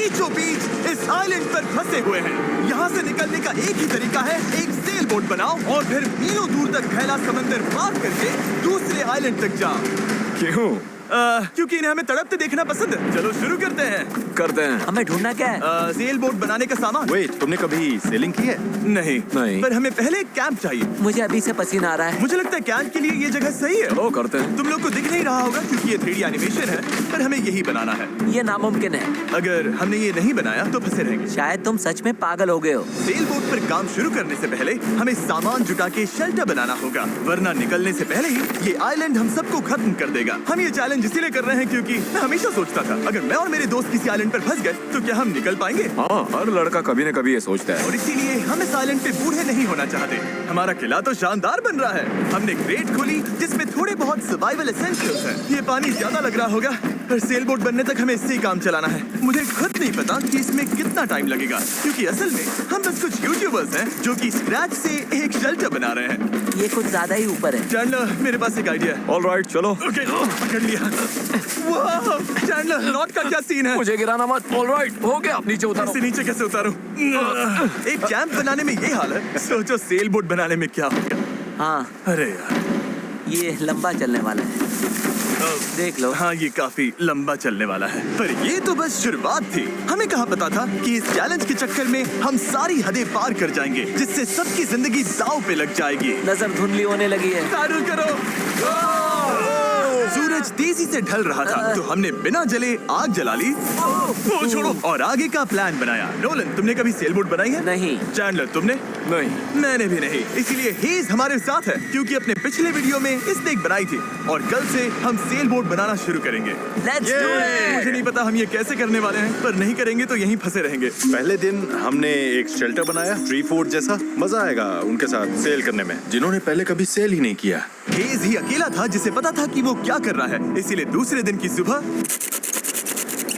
बीचों बीच इस आइलैंड पर फंसे हुए हैं। यहाँ से निकलने का एक ही तरीका है, एक सेल बोट बनाओ और फिर मीलों दूर तक फैला समंदर पार करके दूसरे आइलैंड तक जाओ। क्यों? क्योंकि इन्हें हमें तड़पते देखना पसंद है। चलो शुरू करते हैं। हमें ढूंढना क्या है? सेल बोट बनाने का सामान। वेट, तुमने कभी सेलिंग की है? नहीं, पर हमें पहले एक कैंप चाहिए। मुझे अभी से पसीना आ रहा है। मुझे लगता है कैंप के लिए ये जगह सही है। लो करते हैं। तुम लोग को दिख नहीं रहा होगा क्योंकि ये 3D एनिमेशन है, पर हमें यही बनाना है। ये नामुमकिन है। अगर हमने ये नहीं बनाया तो फंसे रहेंगे। शायद तुम सच में पागल हो गए हो। सेल बोट पर काम शुरू करने से पहले हमें सामान जुटा के शेल्टर बनाना होगा, वरना निकलने से पहले ही ये आइलैंड हम सबको खत्म कर देगा। हम ये चैलेंज इसीलिए कर रहे हैं क्योंकि मैं हमेशा सोचता था अगर मैं और मेरे दोस्त किसी आइलैंड पर फंस गए तो क्या हम निकल पाएंगे। हाँ, हर लड़का कभी न कभी ये सोचता है। और इसीलिए हम इस आइलैंड पे बूढ़े नहीं होना चाहते। हमारा किला तो शानदार बन रहा है। हमने क्रेट खोली जिसमें थोड़े बहुत सर्वाइवल एसेंशियल्स हैं। ये पानी ज्यादा लग रहा होगा, पर सेल बोट बनने तक हमें इससे ही काम चलाना है। मुझे खुद नहीं पता कि इसमें कितना टाइम लगेगा, क्योंकि असल में हम बस कुछ यूट्यूबर्स हैं जो कि स्क्रैच से एक शेल्टर बना रहे हैं। ये कुछ ज्यादा ही ऊपर है। चैंडलर, मेरे पास एक आइडिया है। ऑलराइट, चलो। ओके, पकड़ लिया। वाह, चैंडलर, नॉट का क्या सीन है? मुझे गिराना मत। ऑलराइट, हो गया। नीचे उतारो। इसे नीचे कैसे उतारूं? एक कैंप बनाने में ये हाल है, सोचो सेल बोट बनाने में क्या होगा। हाँ, अरे यार, ये लंबा चलने वाला है। देख लो। हाँ, ये काफी लंबा चलने वाला है, पर ये तो बस शुरुआत थी। हमें कहाँ पता था कि इस चैलेंज के चक्कर में हम सारी हदें पार कर जाएंगे, जिससे सबकी जिंदगी दांव पे लग जाएगी। नजर धुंधली होने लगी है। तारुल करो। सूरज तेजी से ढल रहा था, तो हमने बिना जले आग जला ली। वो छोड़ो, और आगे का प्लान बनाया। नोलन, तुमने कभी सेल बोट बनाई है? नहीं। चैंडलर, तुमने? नहीं। मैंने भी नहीं। इसीलिए हेज हमारे साथ है, क्योंकि अपने पिछले वीडियो में इसने एक बनाई थी, और कल से हम सेल बोट बनाना शुरू करेंगे। Let's do it! मुझे नहीं पता हम ये कैसे करने वाले हैं, पर नहीं करेंगे तो यहीं फंसे रहेंगे। पहले दिन हमने एक शेल्टर बनाया, ट्री फोर्ट जैसा। मजा आएगा उनके साथ सेल करने में, जिन्होंने पहले कभी सेल ही नहीं किया। हेज ही अकेला था जिसे पता था कि वो क्या कर रहा है, इसीलिए दूसरे दिन की सुबह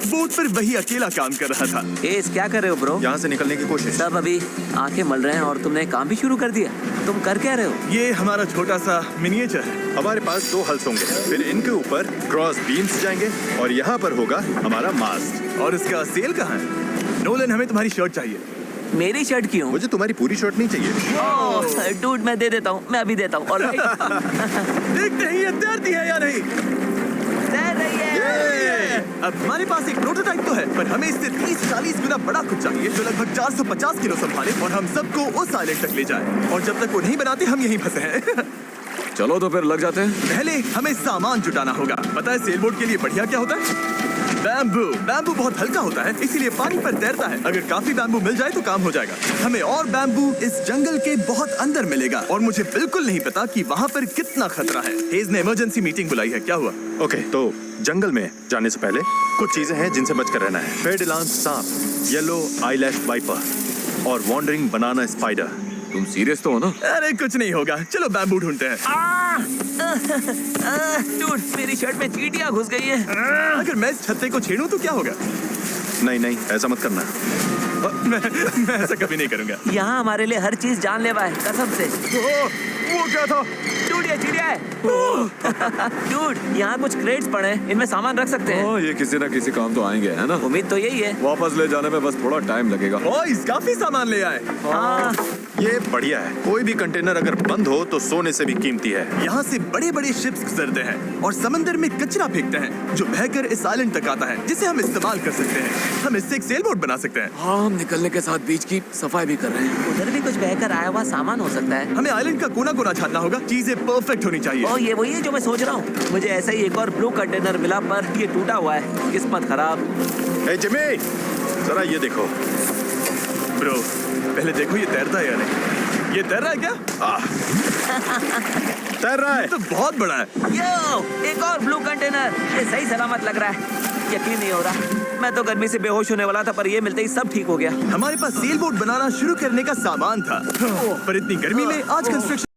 बोट पर वही अकेला काम कर रहा था। एस, क्या कर रहे हो ब्रो? यहाँ से निकलने की कोशिश। सब अभी आंखें मल रहे हैं और तुमने काम भी शुरू कर दिया। तुम कर क्या रहे हो? ये हमारा छोटा सा मिनिएचर है। हमारे पास 2 हल्स होंगे, फिर इनके ऊपर क्रॉस बीम्स जाएंगे और यहाँ पर होगा हमारा मास्ट। और इसका सेल कहाँ है? नोलन, हमें तुम्हारी शर्ट चाहिए। मेरी शर्ट क्यों? मुझे तुम्हारी पूरी शर्ट नहीं चाहिए। डूड, मैं दे देता हूँ। मैं अभी देता हूँ। ऑलराइट। देखते हैं ये तैरती है या नहीं। तैर रही है। अब हमारे पास एक प्रोटोटाइप तो है, पर हमें इससे 30-40 गुना बड़ा कुछ चाहिए जो लगभग 450 किलो संभाले और हम सबको उस आइलैंड तक ले जाए। और जब तक वो नहीं बनाते हम यहीं फंसे हैं। चलो तो फिर लग जाते हैं। पहले हमें सामान जुटाना होगा। पता है सेल बोट के लिए बढ़िया क्या होता है? बैम्बू। बैम्बू बहुत हल्का होता है, इसीलिए पानी पर तैरता है। अगर काफी बैम्बू मिल जाए तो काम हो जाएगा। हमें और बैम्बू इस जंगल के बहुत अंदर मिलेगा, और मुझे बिल्कुल नहीं पता कि वहाँ पर कितना खतरा है। हेज ने इमरजेंसी मीटिंग बुलाई है। क्या हुआ? ओके, तो जंगल में जाने से पहले कुछ चीजें हैं जिनसे बचकर रहना है। फेडिलांस सांप, येलो आईलैश वाइपर और वॉन्डरिंग बनाना स्पाइडर। तुम सीरियस तो हो ना? अरे कुछ नहीं होगा, चलो बैम्बू ढूंढते हैं। डूड, मेरी शर्ट में चींटियां घुस गई हैं। अगर मैं इस छत्ते को छेड़ूं तो क्या होगा? नहीं, ऐसा मत करना। मैं ऐसा कभी नहीं करूंगा। यहाँ हमारे लिए हर चीज जानलेवा है, कसम से। वो क्या था? डूड, ये चिड़िया है। डूड, यहाँ कुछ क्रेट्स पड़े हैं, इनमें सामान रख सकते हैं। ये किसी ना किसी काम तो आएंगे, है ना? उम्मीद तो यही है। वापस ले जाने में बस थोड़ा टाइम लगेगा। बॉयज, काफी सामान ले आए। हाँ, ये बढ़िया है। कोई भी कंटेनर अगर बंद हो तो सोने से भी कीमती है। यहाँ से बड़े बड़े शिप्स गुजरते हैं और समंदर में कचरा फेंकते हैं जो बहकर इस आइलैंड तक आता है, जिसे हम इस्तेमाल कर सकते हैं। हम इससे एक सेल बोट बना सकते हैं। हाँ, हम निकलने के साथ बीच की सफाई भी कर रहे हैं। उधर भी कुछ बहकर आया हुआ सामान हो सकता है। हमें आइलैंड का कोना कोना छानना होगा, चीजें परफेक्ट होनी चाहिए। और ये वही है जो मैं सोच रहा हूँ। मुझे ऐसा ही एक और ब्लू कंटेनर मिला, पर ये टूटा हुआ है। किस्मत खराब। ए जिमी, जरा ये देखो। ब्रो, पहले देखो ये तैरता है या नहीं। ये तैर रहा है क्या? तैर रहा है। तो बहुत बड़ा है। यो, एक और ब्लू कंटेनर। ये सही सलामत लग रहा है। यकीन नहीं हो रहा। मैं तो गर्मी से बेहोश होने वाला था, पर ये मिलते ही सब ठीक हो गया। हमारे पास सेल बोट बनाना शुरू करने का सामान था, पर इतनी गर्मी में आज कंस्ट्रक्शन